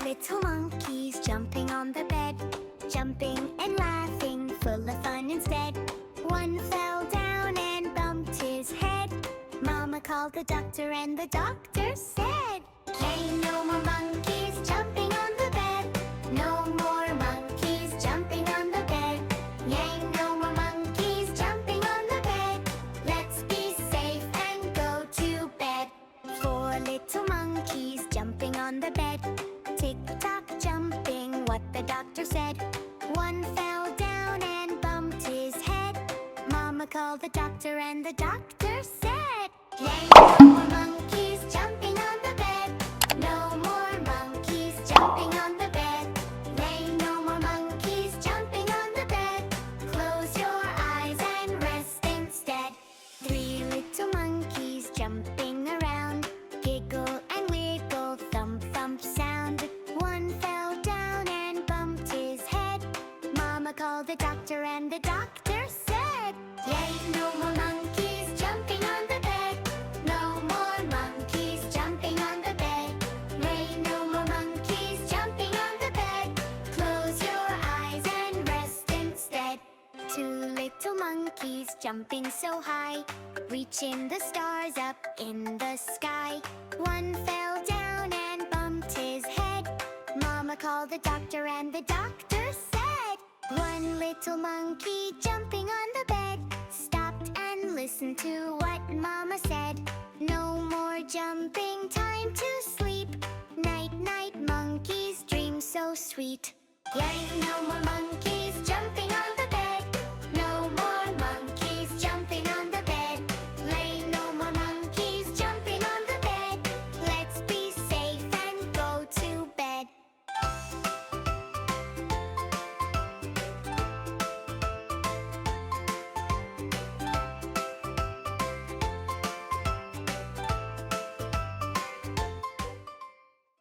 little monkeys jumping on the bed, jumping and laughing, full of fun instead. One fell down and bumped his head. Mama called the doctor and the doctor said, "Yay, no more monkeys jumping on the bed. No more monkeys jumping on the bed. Yay, no more monkeys jumping on the bed. Let's be safe and go to bed." Four little monkeys jumping on the bed, tick-tock jumping, what the doctor said. One fell down and bumped his head. Mama called the doctor and the doctor said, "Yay, no more monkeys jumping on the bed. No more monkeys jumping on the bed. Yay, no more monkeys jumping on the bed. Close your eyes and rest instead." Three little monkeys jumping around, giggle and wiggle, thump thump sound. One fell down and bumped his head. Mama called the doctor and the doctor said, "Yay, no more monkeys jumping on the bed. No more monkeys jumping on the bed. Yay, no more monkeys jumping on the bed. Close your eyes and rest instead." Two little monkeys jumping so high, reaching the stars up in the sky. One fell down and bumped his head. Mama called the doctor and the doctor said, "One little monkey jumping on the bed stopped and listened to what Mama said. No more jumping, time to sleep. Night, night, monkeys, dream so sweet." Yay, no more monkeys jumping on the